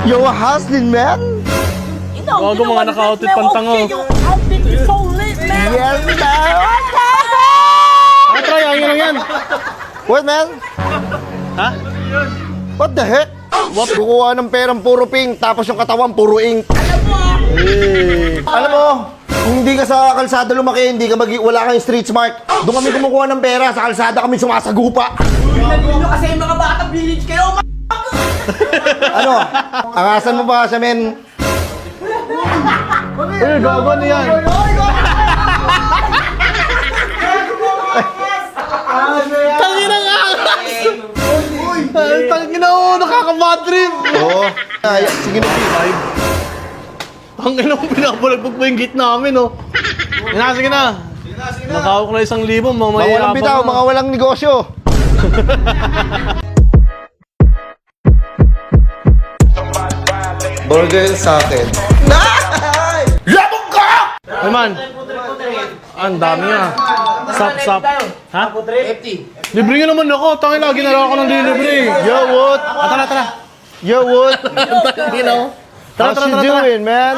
Yo, hustling, man. Gago mga naka-outfit pantango. Outfit is so lit, man. Yes, man. Ah, try, ayun lang yan. What, man? Ha? What the heck? What? Kukuha ng perang puro pink, tapos yung katawan puro ink. Alam mo, kung hindi ka sa kalsada lumaki, hindi ka wala kang street smart. Doon kami kumukuha ng pera, sa kalsada kami sumasagupa. Nalilin nyo kasi yung mga bata village kayo, Ano? Angasan mo ba siya, men? Eh, gago na yan. Tangina nga! Tangina mo, nakaka-bad trip! Oo. Ay, sige na, Live. Tangina mo, pinapalagbag pa yung gate namin, oh. Sige na. Nakawak na 1,000, mga mamaya walang bitaw, mga walang negosyo. Burger sa akin. Labog ka! Hey man, ang dami nga. Sap. Ha? Libre nga naman ako. Tangin na, ginala ko ng delivery. Yo, what? Tara. Yo, what? Tara. How's you doing, man?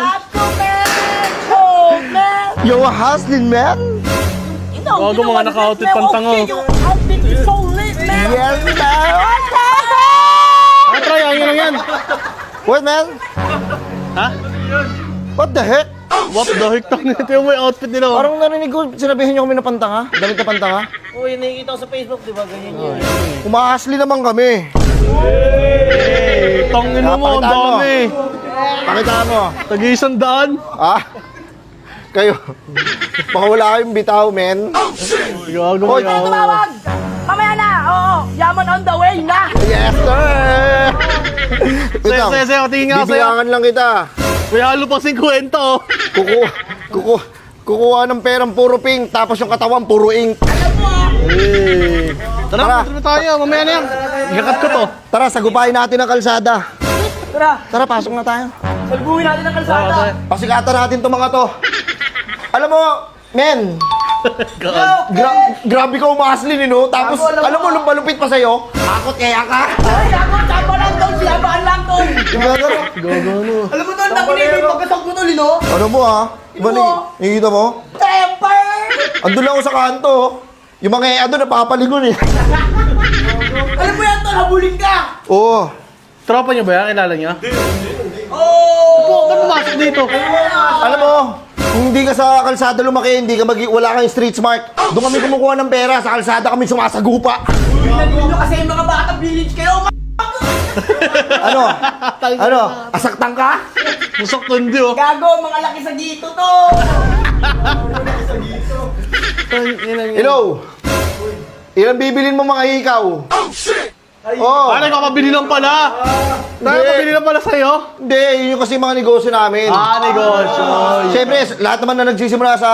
Yo, hustling, man. Gago mga naka-outfit pantango. Outfit is so lit, man. Yes, man. Ah, try, ayun lang yan. What, man? Ha? What the heck? What the heck? Tangin ito yung may outfit nila. Parang narinig ko, sinabihin niyo kami na pantanga. Damit na pantanga. Oo, yun nakikita ko sa Facebook, di ba? Ganyan yun. Umahasli naman kami. Hey, tangin mo, ang Pakita mo. dami. Pakita mo. Tag-100. Ah? Kayo. Baka wala kayong bitaw, men. Gago Oy, mga Tumawag! Mamaya na! Oo, yaman on the way na! Yes, sir! Wait lang. Sese, tingin nga sa'yo. Bibilangan lang kita. May halo pang 50, oh. Kukuha ng perang puro pink, tapos yung katawan puro ink. Hey. Tara. Tara, tayo. Mamaya na yan. Ikakat ko to. Tara, sagupain natin ang kalsada. Tara, Tara, pasok na tayo. salbuhin natin ang kalsada. Pasikatan natin itong mga to. Alam mo, men, grabe ka umahaslin, no? Tapos, alam mo, malupit pa sa'yo, akot kaya ka. Ay, ako, tama lang tol, siyabaan lang tol. Diba gano'n? Gago no. Alam mo tol, nakinig mo yung pagkasok mo tol, no? Ano mo, ha? Iba na, nakikita mo? Temper! Andun lang ako sa kanto. Yung mga andun, napapalingon eh. Alam mo yan tol, habulin ka! Oo. Tropa niyo ba yan? Kilala niyo? Oo! Ba't pumasok dito? Alam mo, kung hindi ka sa kalsada lumaki, hindi ka wala kang street smart. Doon kami kumukuha ng pera, sa kalsada kami sumasagupa. Nalilin nyo kasi yung mga bata village kayo, Ano? Ano? Asaktan ka? Musok tundi, oh. Gago, mga laki sa gito to! Hello? Ilang bibilin mo mga hikaw? Oh, Ah, nagpapabili lang pala. Nagpapabili lang pala sa'yo. hindi, yun yung kasi mga negosyo namin. Ah, negosyo. Siyempre, lahat naman na nagsisimula sa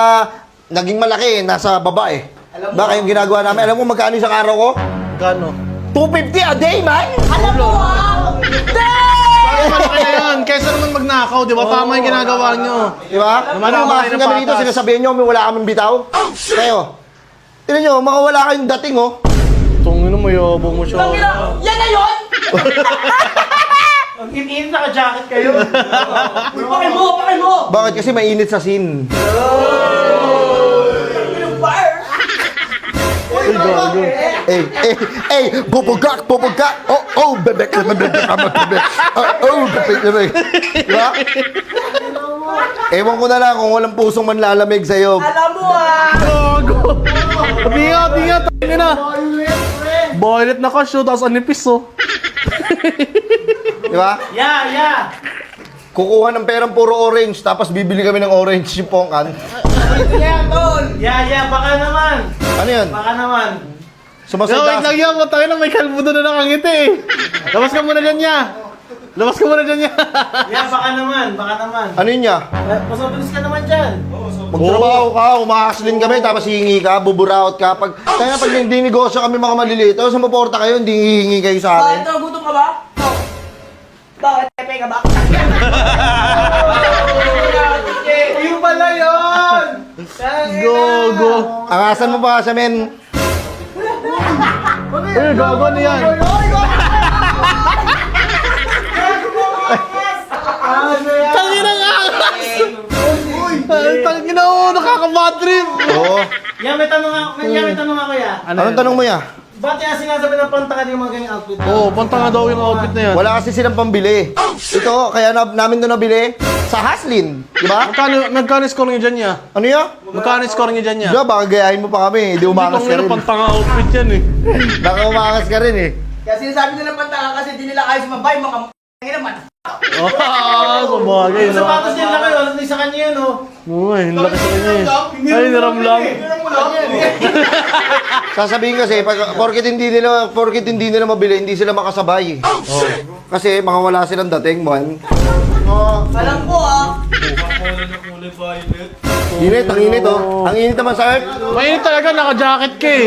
naging malaki, nasa baba eh. Baka yung ginagawa namin. Alam mo magkano isang araw ko? Gano? 250 a day, man! Alam mo ah! Bakit malaki na yan? Kaysa naman magnakaw, di ba? Tama yung ginagawa nyo. Di ba? Naman Ano, ako umasin kayo ng kami dito, patas. sinasabihin nyo, may wala kaming bitaw. Kayo. Tignan nyo, mga wala kayong dating, oh. Tungin mo, yobo mo siya. Tangina, yan na yun! Ang in naka-jacket kayo. Pakay mo! Bakit? Kasi mainit sa scene. Yung bar! Ay, gago. Bubugak! Bebek, bebek. Diba? Ewan ko na lang kung walang pusong manlalamig sa'yo. Alam mo ah! Gago. Tinga. Tangin na. Boylet na ka, show. Tapos anipis, oh. Diba? Yeah. Kukuha ng perang puro orange, tapos bibili kami ng orange yung pongkan. Yeah, tol! Yeah, baka naman. Ano yun? Baka naman. Yo, wait lang Sumasaytas. yan. Matangin na may kalbo doon na nakangiti, eh. Labas ka muna dyan, ya. Yeah, baka naman. Ano yun niya? Masabilis ka naman dyan. Magtrabaho ka, umakaslin kami, tapos hihingi ka, buburaot ka. Pag hindi negosyo kami mga maliliit, sa maporta kayo, hindi hihingi kayo sa Bakit amin. ito? Gutom ka ba? Oo. Bakit? Tepe ka ba? Yung pala yun! Gogo. Angasan mo pa sa men. Eh, gago na yan. nakaka-bad trip. Oo. Yan, may tanong ako ya. Anong tanong mo ya? Ba't kaya sinasabi ng pantakan yung mga ganyang outfit? Oo, panta nga daw yung outfit na yan. Wala kasi silang pambili. Ito, kaya namin doon nabili sa Haslin. Di ba? Magkano score niyo dyan niya? Ano yan? Magkano score niyo dyan niya? Di ba, baka gayahin mo pa kami. Di umangas ka rin. Pantanga outfit yan eh. Baka umangas ka rin eh. Kaya sinasabi nila pantanga kasi di nila kaya sumabay, mga naman. Sabagay, Yung no? sapatos niya laki, wala din sa kanya yun, oh. Uy, ang laki sa kanya eh. Ay, niram lang. Sasabihin kasi, porkit hindi nila mabili, hindi sila makasabay. Kasi mga wala silang dating, man. Alam ko Init, ang init oh. Ang init naman sa earth. Mainit talaga, naka-jacket ka eh.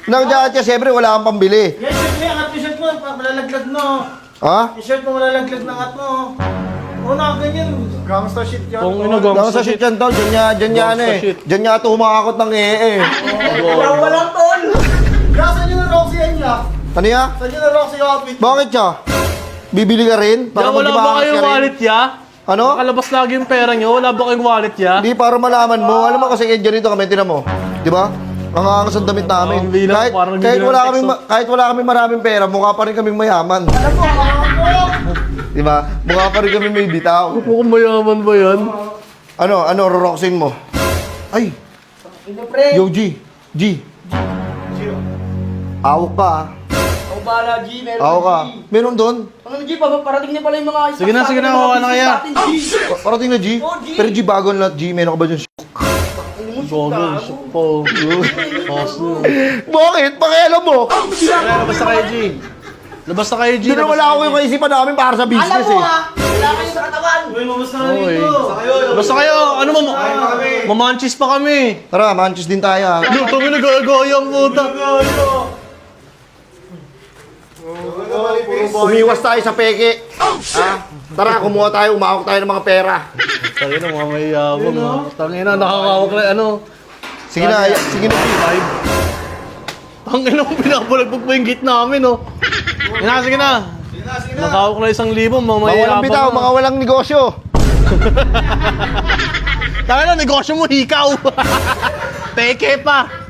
Nagdaat ka, siyempre wala kang pambili. Yan, shirt mo, angat mo yung shirt mo, malalaglag no. Ha? Yung shirt mo, malalaglag na angat mo. Oo na, ganyan. Gangsta shit yan. Kung Lang inagam sa shit yan tol, dyan niya ano eh. shit. Dyan niya ito humakakot ng ee. walang tol. Saan nyo na Roxy yan niya? Ano ya? Saan nyo na Roxy yung outfit? Bakit siya? Bibili ka rin? Ya, wala ba magdibangas kayong ka rin? wallet ya? Ano? Nakalabas lagi yung pera nyo, wala ba kayong wallet ya? Hindi, para malaman mo. Alam mo kasi dyan dito kami, tinan mo. Di ba? Ang angas ang damit namin. Oh, hindi lang, parang kahit hindi wala lang kami text, kahit wala kami maraming pera, mukha pa rin kaming mayaman. Di ba? Mukha pa rin kami may bitaw. Mukhang mayaman ba yan? Ano roroxing mo? Ay, yo G. Awok ka. ah. Ako bala, G. Meron Awok ka. G. Meron doon. Ano G, parating na pala yung mga... Sige na, hawa na kaya. Parating na G. Oh, G. Pero G, bago na G. Meron ka ba dyan? Gogo, po. Paso. Bakit? Pakialam mo. Kaya, labas na kayo, G. Labas na kayo, G. Doon na wala ako yung kaisipan namin para sa Alam business mo eh. wala kayo sa katawan. Uy, mamusta na Oy. dito. Labas na kayo. Ano mo? Mamanchis pa kami. Tara, manchis din tayo ah. Luto mo nag-aagaya ang puta. Umiwas tayo sa peke. Tara, kumuha tayo, umahok tayo ng mga pera. Sabi na, mga mayabang. Tangina, nakakawak na ano. Sige na, sige na. Tangina mo, pinapalagbog pa yung gate namin, oh. Sige na. Nakawak na 1,000, mga Mga walang mayabang. bitaw, mga walang negosyo. Tangina, negosyo mo, hikaw. Peke pa.